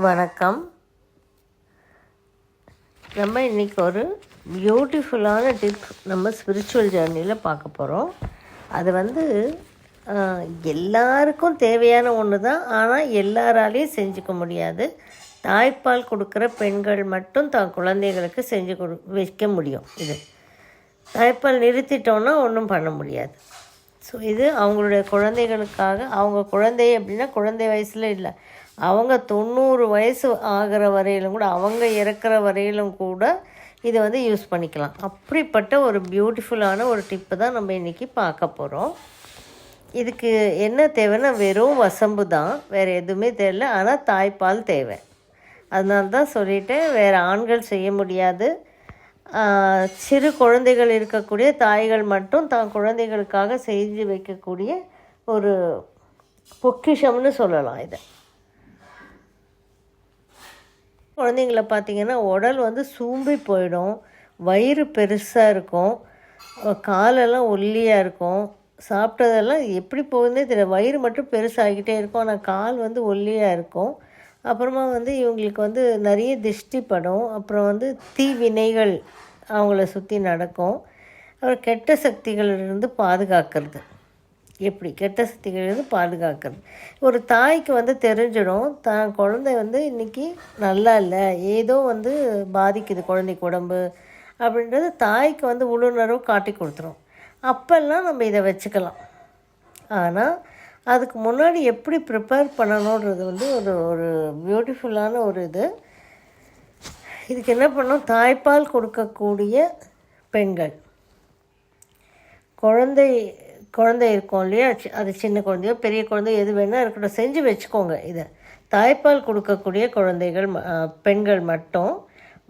வணக்கம். நம்ம இன்றைக்கி ஒரு பியூட்டிஃபுல்லான டிப் நம்ம ஸ்பிரிச்சுவல் ஜேர்னியில் பார்க்க போகிறோம். அது எல்லாருக்கும் தேவையான ஒன்று தான். ஆனால் எல்லாராலையும் செஞ்சுக்க முடியாது. தாய்ப்பால் கொடுக்குற பெண்கள் மட்டும் தான் குழந்தைகளுக்கு செஞ்சு வைக்க முடியும். இது தாய்ப்பால் நிறுத்திட்டோன்னா ஒன்றும் பண்ண முடியாது. ஸோ இது அவங்களுடைய குழந்தைகளுக்காக. அவங்க குழந்தை அப்படின்னா குழந்தை வயசில் இல்லை, அவங்க 90 வயசு ஆகிற வரையிலும் கூட, அவங்க இறக்குற வரையிலும் கூட இதை யூஸ் பண்ணிக்கலாம். அப்படிப்பட்ட ஒரு பியூட்டிஃபுல்லான ஒரு டிப்பு தான் நம்ம இன்றைக்கி பார்க்க போகிறோம். இதுக்கு என்ன தேவைன்னா வெறும் வசம்பு தான், வேறு எதுவுமே தேவையில்லை. ஆனால் தாய்ப்பால் தேவை. அதனால தான் சொல்லிட்டேன், வேறு ஆண்கள் செய்ய முடியாது. சிறு குழந்தைகள் இருக்கக்கூடிய தாய்கள் மட்டும் தான் குழந்தைகளுக்காக செஞ்சு வைக்கக்கூடிய ஒரு பொக்கிஷம்னு சொல்லலாம். இதை குழந்தைங்களை பார்த்திங்கன்னா உடல் சூம்பி போயிடும், வயிறு பெருசாக இருக்கும், காலெல்லாம் ஒல்லியாக இருக்கும், சாப்பிட்டதெல்லாம் எப்படி போகுதுன்னே தெரியல. வயிறு மட்டும் பெருசாகிக்கிட்டே இருக்கும், ஆனால் கால் ஒல்லியாக இருக்கும். அப்புறமா இவங்களுக்கு நிறைய திருஷ்டி படும். அப்புறம் தீவினைகள் அவங்கள சுற்றி நடக்கும். அப்புறம் கெட்ட சக்திகளிலிருந்து பாதுகாக்கிறது. எப்படி கெட்ட சக்திகளிலிருந்து பாதுகாக்கிறது? ஒரு தாய்க்கு தெரிஞ்சிடும், தான் குழந்தை இன்றைக்கி நல்லா இல்லை, ஏதோ பாதிக்குது குழந்தைக்கு உடம்பு அப்படின்றது தாய்க்கு உள்ளுணர்வு காட்டி கொடுத்துரும். அப்போல்லாம் நம்ம இதை வச்சுக்கலாம். ஆனால் அதுக்கு முன்னாடி எப்படி ப்ரிப்பேர் பண்ணணுன்றது ஒரு பியூட்டிஃபுல்லான ஒரு இதுக்கு என்ன பண்ணணும்? தாய்ப்பால் கொடுக்கக்கூடிய பெண்கள், குழந்தை இருக்கும் இல்லையா, அது சின்ன குழந்தையோ பெரிய குழந்தையோ எது வேணால் இருக்கட்டும், செஞ்சு வச்சுக்கோங்க. இதை தாய்ப்பால் கொடுக்கக்கூடிய பெண்கள் மட்டும்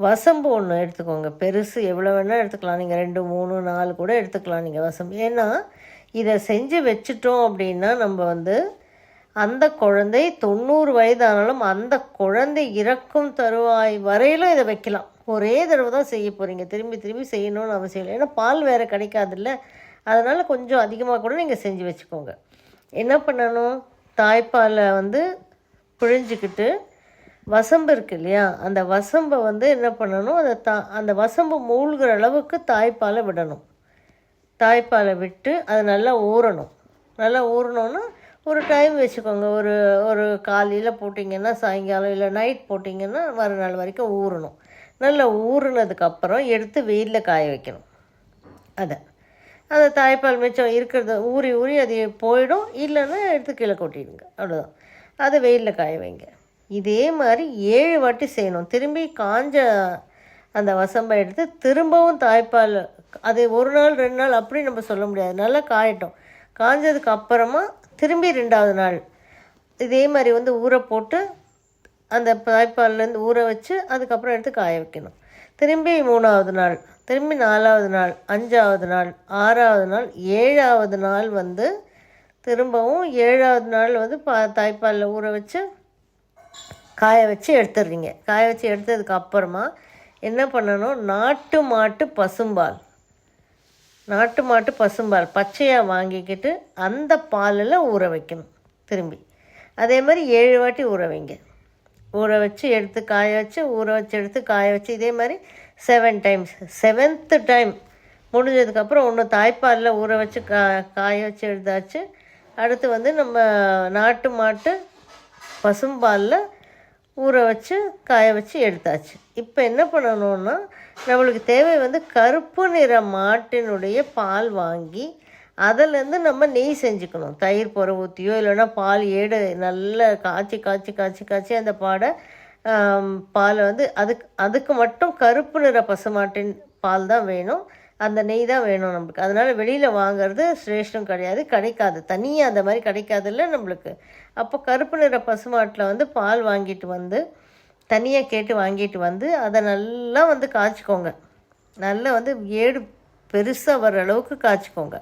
வசம்பு ஒன்று எடுத்துக்கோங்க. பெருசு எவ்வளோ வேணால் எடுத்துக்கலாம். நீங்கள் 2, 3, 4 கூட எடுத்துக்கலாம் நீங்கள் வசம்பு. ஏன்னா இதை செஞ்சு வச்சிட்டோம் அப்படின்னா நம்ம அந்த குழந்தை 90 வயதானாலும் அந்த குழந்தை இறக்கும் தருவாய் வரையிலும் இதை வைக்கலாம். ஒரே தடவை தான் செய்ய போகிறீங்க, திரும்பி திரும்பி செய்யணும்னு அவசியம் இல்லை. ஏன்னா பால் வேறு கிடைக்காதில்ல, அதனால் கொஞ்சம் அதிகமாக கூட நீங்கள் செஞ்சு வச்சுக்கோங்க. என்ன பண்ணணும்? தாய்ப்பாலை பிழிஞ்சிக்கிட்டு வசம்பு இருக்குது இல்லையா, அந்த வசம்பை என்ன பண்ணணும்? அந்த வசம்பு மூழ்கிற அளவுக்கு தாய்ப்பாலை விடணும். தாய்ப்பாலை விட்டு அது நல்லா ஊறணும். நல்லா ஊறணுன்னா ஒரு டைம் வச்சுக்கோங்க. ஒரு காலையில் போட்டிங்கன்னா சாயங்காலம், இல்லை நைட் போட்டிங்கன்னா மறுநாள் வரைக்கும் ஊறணும். நல்லா ஊறினதுக்கப்புறம் எடுத்து வெயிலில் காய வைக்கணும். அந்த தாய்ப்பால் மிச்சம் இருக்கிறத ஊறி அது போயிடும். இல்லைன்னா எடுத்து கீழே கொட்டிடுங்க, அவ்வளோதான். அதை வெயிலில் காய வைங்க. இதே மாதிரி 7 வாட்டி செய்யணும். திரும்பி காஞ்ச அந்த வசம்பை எடுத்து திரும்பவும் தாய்ப்பால், அது 1 நாள் 2 நாள் அப்படி நம்ம சொல்ல முடியாது. நல்லா காயட்டும். காஞ்சதுக்கு அப்புறமா திரும்பி 2வது நாள் இதே மாதிரி ஊற போட்டு அந்த தாய்ப்பால்லேருந்து ஊற வச்சு அதுக்கப்புறம் எடுத்து காய வைக்கணும். திரும்பி 3வது நாள், திரும்பி 4வது நாள், 5வது நாள், 6வது நாள், 7வது நாள் திரும்பவும் 7வது நாள் தாய்ப்பாலில் ஊற வச்சு காய வச்சு எடுத்துடுறீங்க. காய வச்சு எடுத்ததுக்கு அப்புறமா என்ன பண்ணணும்? நாட்டு மாட்டு பசும்பால் பச்சையாக வாங்கிக்கிட்டு அந்த பாலில் ஊற வைக்கணும். திரும்பி அதே மாதிரி 7 வாட்டி ஊற வைங்க. ஊற வச்சு எடுத்து காய வச்சு, ஊற வச்சு எடுத்து காய வச்சு, இதே மாதிரி 7 டைம்ஸ். 7th டைம் முடிஞ்சதுக்கப்புறம் ஒன்று தாய்ப்பாலில் ஊற வச்சு காய வச்சு எடுத்தாச்சு. அடுத்து நம்ம நாட்டு மாட்டு பசும்பாலில் ஊற வச்சு காய வச்சு எடுத்தாச்சு. இப்போ என்ன பண்ணணுன்னா, நம்மளுக்கு தேவை கருப்பு நிற மாட்டினுடைய பால் வாங்கி அதிலேருந்து நம்ம நெய் செஞ்சுக்கணும். தயிர் புற ஊற்றியோ இல்லைன்னா பால் ஏடு நல்லா காய்ச்சி அந்த பாலை அதுக்கு மட்டும் கருப்பு நிற பசுமாட்டின் பால் தான் வேணும், அந்த நெய் தான் வேணும் நம்மளுக்கு. அதனால் வெளியில் வாங்கிறது சிரேஷ்டம் கிடைக்காது. தனியாக அந்த மாதிரி கிடைக்காதுல்ல நம்மளுக்கு. அப்போ கருப்பு நிற பசுமாட்டில் பால் வாங்கிட்டு தனியாக கேட்டு வாங்கிட்டு அதை நல்லா காய்ச்சிக்கோங்க. நல்லா ஏடு பெருசாக வர்ற அளவுக்கு காய்ச்சிக்கோங்க.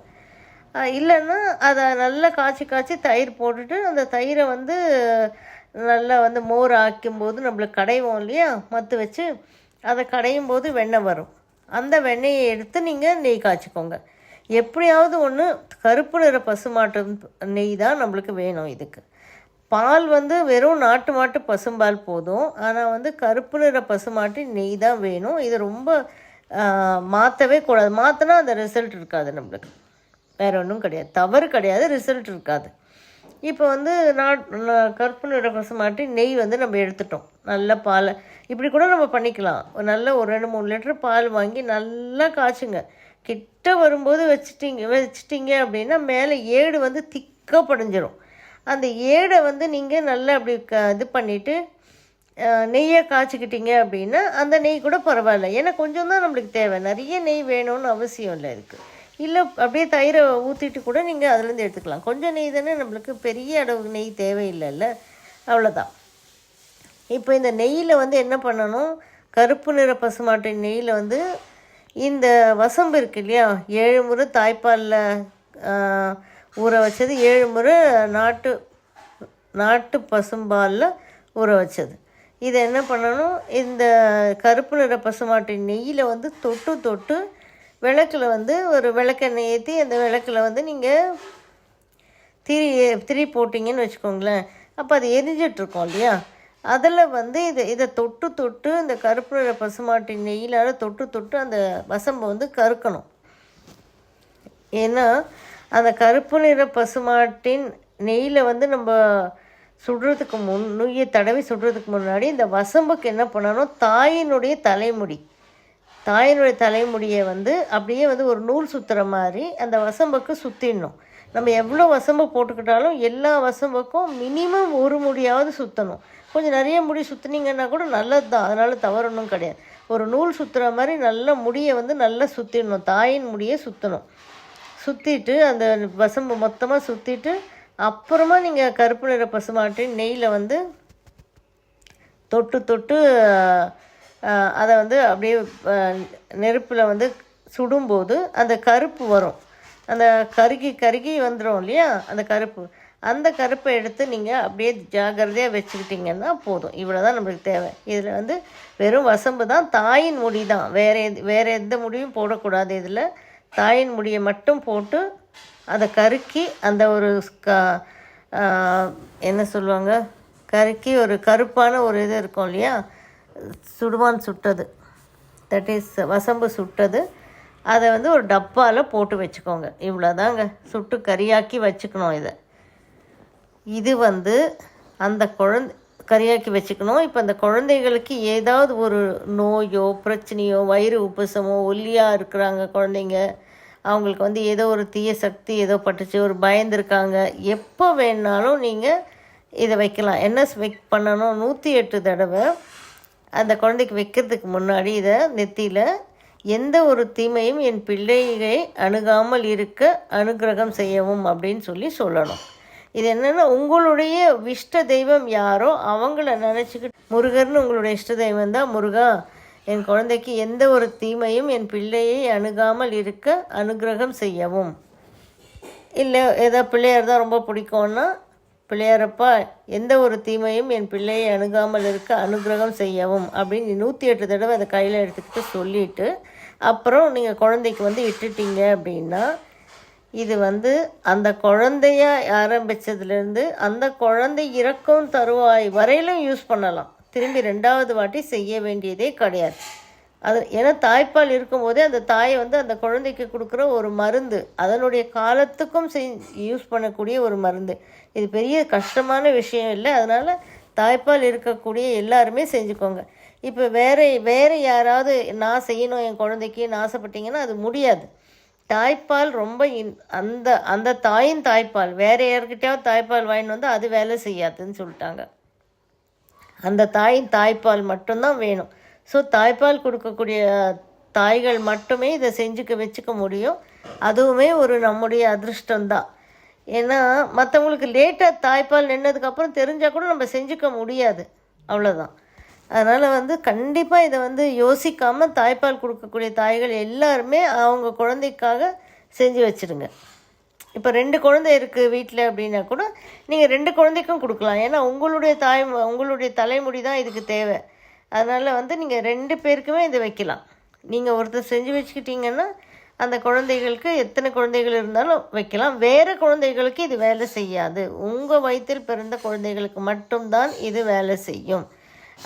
இல்லைன்னா அதை நல்லா காய்ச்சி தயிர் போட்டுட்டு அந்த தயிரை நல்லா மோர் ஆக்கும்போது நம்மளுக்கு கடைவோம் இல்லையா, மத்து வச்சு அதை கடையும் போது வெண்ணெய் வரும். அந்த வெண்ணெயை எடுத்து நீங்கள் நெய் காய்ச்சிக்கோங்க. எப்படியாவது ஒன்று கருப்பு நிற பசுமாட்டு நெய் தான் நம்மளுக்கு வேணும். இதுக்கு பால் வந்து வெறும் நாட்டு மாட்டு பசும்பால் போதும். ஆனால் வந்து கருப்பு நிற பசுமாட்டின் நெய் தான் வேணும். இது ரொம்ப மாற்றவே கூடாது. மாற்றினா அந்த ரிசல்ட் இருக்காது நம்மளுக்கு. வேறு ஒன்றும் கிடையாது, தவறு கிடையாது, ரிசல்ட் இருக்காது. இப்போ வந்து கருப்பு நிற பசுமாட்டி நெய் வந்து நம்ம எடுத்துட்டோம். நல்ல பாலை இப்படி கூட நம்ம பண்ணிக்கலாம். நல்ல ஒரு 2-3 லிட்டர் பால் வாங்கி நல்லா காய்ச்சுங்க. கிட்ட வரும்போது வச்சிட்டிங்க அப்படின்னா மேலே ஏடு வந்து திக்காக படிஞ்சிடும். அந்த ஏடை வந்து நீங்கள் நல்லா அப்படி இது பண்ணிவிட்டு நெய்யை காய்ச்சிக்கிட்டீங்க அப்படின்னா அந்த நெய் கூட பரவாயில்ல. ஏன்னா கொஞ்சம் தான் நம்மளுக்கு தேவை, நிறைய நெய் வேணும்னு அவசியம் இல்லை இதுக்கு. இல்லை அப்படியே தயிரை ஊற்றிட்டு கூட நீங்கள் அதுலேருந்து எடுத்துக்கலாம். கொஞ்சம் நெய் தானே நம்மளுக்கு, பெரிய அளவுக்கு நெய் தேவையில்லைல்ல, அவ்வளோதான். இப்போ இந்த நெய்யில் வந்து என்ன பண்ணணும், கருப்பு நிற பசுமாட்டின் நெய்யில் வந்து இந்த வசம்பு இருக்குது இல்லையா, 7 முறை தாய்ப்பாலில் ஊற வச்சது, 7 முறை நாட்டு பசும்பாலில் ஊற வச்சது. இதை என்ன பண்ணணும், இந்த கருப்பு நிற பசுமாட்டின் நெய்யில் வந்து தொட்டு விளக்கில் வந்து ஒரு விளக்கெண்ணெய் ஏற்றி அந்த விளக்கில் வந்து நீங்கள் திரி போட்டிங்கன்னு வச்சுக்கோங்களேன். அப்போ அது எரிஞ்சிட்ருக்கோம் இல்லையா, அதில் வந்து இதை தொட்டு இந்த கருப்பு நிற பசுமாட்டின் நெய்யிலால் தொட்டு அந்த வசம்பை வந்து கறுக்கணும். ஏன்னா அந்த கருப்பு நிற பசுமாட்டின் நெய்யில் வந்து நம்ம சுடுறதுக்கு நுய்யை தடவி சுடுறதுக்கு முன்னாடி இந்த வசம்புக்கு என்ன பண்ணணும், தாயினுடைய தலைமுடியை வந்து அப்படியே வந்து ஒரு நூல் சுற்றுற மாதிரி அந்த வசம்புக்கு சுற்றிடணும். நம்ம எவ்வளோ வசம்பு போட்டுக்கிட்டாலும் எல்லா வசம்புக்கும் மினிமம் ஒரு முடியாவது சுற்றணும். கொஞ்சம் நிறைய முடி சுற்றுனீங்கன்னா கூட நல்லது தான், அதனால் தவறொன்றும் கிடையாது. ஒரு நூல் சுற்றுற மாதிரி நல்ல முடியை வந்து நல்லா சுற்றிடணும், தாயின் முடியை சுற்றணும். சுற்றிட்டு அந்த வசம்பு மொத்தமாக சுற்றிட்டு அப்புறமா நீங்கள் கருப்பு நிற பசுமாட்டின் நெய்யில் வந்து தொட்டு அதை வந்து அப்படியே நெருப்பில் வந்து சுடும்போது அந்த கருப்பு வரும். அந்த கருகி வந்துடும் இல்லையா, அந்த கருப்பை எடுத்து நீங்கள் அப்படியே ஜாக்கிரதையாக வச்சுக்கிட்டிங்கன்னா போதும். இவ்வளோ தான் நம்மளுக்கு தேவை. இதில் வந்து வெறும் வசம்பு தான், தாயின் முடி தான், வேறு எந்த முடியும் போடக்கூடாது. இதில் தாயின் முடியை மட்டும் போட்டு அதை கருக்கி அந்த ஒரு என்ன சொல்லுவாங்க, கருக்கி ஒரு கருப்பான ஒரு இது இருக்கும் இல்லையா, சுட்டது, தட் இஸ் வசம்பு சுட்டது, அதை வந்து ஒரு டப்பாவில் போட்டு வச்சுக்கோங்க. இவ்வளோதாங்க, சுட்டு கறியாக்கி வச்சுக்கணும். இது வந்து அந்த கறியாக்கி வச்சுக்கணும். இப்போ அந்த குழந்தைகளுக்கு ஏதாவது ஒரு நோயோ பிரச்சனையோ, வயிறு உப்புசமோ, ஒல்லியாக இருக்கிறாங்க குழந்தைங்க, அவங்களுக்கு வந்து ஏதோ ஒரு தீய சக்தி ஏதோ பட்டுச்சு, ஒரு பயந்துருக்காங்க, எப்போ வேணாலும் நீங்கள் இதை வைக்கலாம். என்ன பண்ணணும், 108 தடவை அந்த குழந்தைக்கு வைக்கிறதுக்கு முன்னாடி இதை நெத்தியில் எந்த ஒரு தீமையும் என் பிள்ளையை அணுகாமல் இருக்க அனுகிரகம் செய்யவும் அப்படின்னு சொல்லணும். இது என்னென்னா, உங்களுடைய இஷ்ட தெய்வம் யாரோ அவங்கள நினச்சிக்கிட்டு, முருகர்னு உங்களுடைய இஷ்ட தெய்வம் தான், முருகா என் குழந்தைக்கு எந்த ஒரு தீமையும் என் பிள்ளையை அணுகாமல் இருக்க அனுகிரகம் செய்யவும். இல்லை ஏதோ பிள்ளையார் தான் ரொம்ப பிடிக்கும்னா, பிள்ளையாரப்பா எந்த ஒரு தீமையும் என் பிள்ளையை அணுகாமல் இருக்க அனுகிரகம் செய்யவும் அப்படின்னு 108 தடவை அதை கையில் எடுத்துக்கிட்டு சொல்லிவிட்டு அப்புறம் நீங்கள் குழந்தைக்கு வந்து இட்டுட்டீங்க அப்படின்னா, இது வந்து அந்த குழந்தைய ஆரம்பித்ததுலேருந்து அந்த குழந்தை இறக்கும் தருவாய் வரையிலும் யூஸ் பண்ணலாம். திரும்பி 2வது வாட்டி செய்ய வேண்டியதே கிடையாது. அது ஏன்னா தாய்ப்பால் இருக்கும்போதே அந்த தாயை வந்து அந்த குழந்தைக்கு கொடுக்குற ஒரு மருந்து, அதனுடைய காலத்துக்கும் யூஸ் பண்ணக்கூடிய ஒரு மருந்து. இது பெரிய கஷ்டமான விஷயம் இல்லை. அதனால் தாய்ப்பால் இருக்கக்கூடிய எல்லாருமே செஞ்சுக்கோங்க. இப்போ வேறு யாராவது நான் செய்யணும் என் குழந்தைக்குன்னு ஆசைப்பட்டீங்கன்னா அது முடியாது. தாய்ப்பால் ரொம்ப அந்த தாயின் தாய்ப்பால், வேறு யார்கிட்டயாவது தாய்ப்பால் வாங்கிட்டு வந்து அது வேலை செய்யாதுன்னு சொல்லிட்டாங்க. அந்த தாயின் தாய்ப்பால் மட்டும்தான் வேணும். ஸோ தாய்ப்பால் கொடுக்கக்கூடிய தாய்கள் மட்டுமே இதை வச்சுக்க முடியும். அதுவுமே ஒரு நம்முடைய அதிர்ஷ்டம்தான். ஏன்னா மற்றவங்களுக்கு லேட்டாக தாய்ப்பால் நின்னதுக்கப்புறம் தெரிஞ்சால் கூட நம்ம செஞ்சுக்க முடியாது, அவ்வளோதான். அதனால் வந்து கண்டிப்பாக இதை வந்து யோசிக்காமல் தாய்ப்பால் கொடுக்கக்கூடிய தாய்கள் எல்லாருமே அவங்க குழந்தைக்காக செஞ்சு வச்சுருங்க. இப்போ 2 குழந்தை இருக்குது வீட்டில் அப்படின்னா கூட நீங்கள் 2 குழந்தைக்கும் கொடுக்கலாம். ஏன்னா உங்களுடைய தலைமுடி தான் இதுக்கு தேவை. அதனால் வந்து நீங்கள் 2 பேருக்குமே இதை வைக்கலாம். நீங்கள் ஒருத்தர் செஞ்சு வச்சுக்கிட்டிங்கன்னா அந்த குழந்தைகளுக்கு எத்தனை குழந்தைகள் இருந்தாலும் வைக்கலாம். வேறு குழந்தைகளுக்கு இது வேலை செய்யாது. உங்கள் வயிற்றில் பிறந்த குழந்தைகளுக்கு மட்டும்தான் இது வேலை செய்யும்.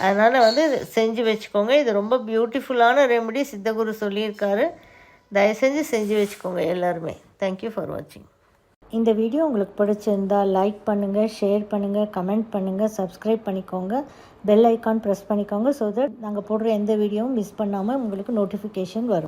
அதனால் செஞ்சு வச்சுக்கோங்க. இது ரொம்ப பியூட்டிஃபுல்லான ரெமெடி சித்தகுரு சொல்லியிருக்காரு. தயவு செஞ்சு வச்சுக்கோங்க எல்லாருமே. தேங்க்யூ ஃபார் வாட்சிங். இந்த வீடியோ உங்களுக்கு பிடிச்சிருந்தா லைக் பண்ணுங்கள், ஷேர் பண்ணுங்கள், கமெண்ட் பண்ணுங்கள், சப்ஸ்கிரைப் பண்ணிக்கோங்க, பெல் ஐக்கான் ப்ரெஸ் பண்ணிக்கோங்க. ஸோ தட் நாங்கள் போடுற எந்த வீடியோவும் மிஸ் பண்ணாமல் உங்களுக்கு நோட்டிஃபிகேஷன் வரும்.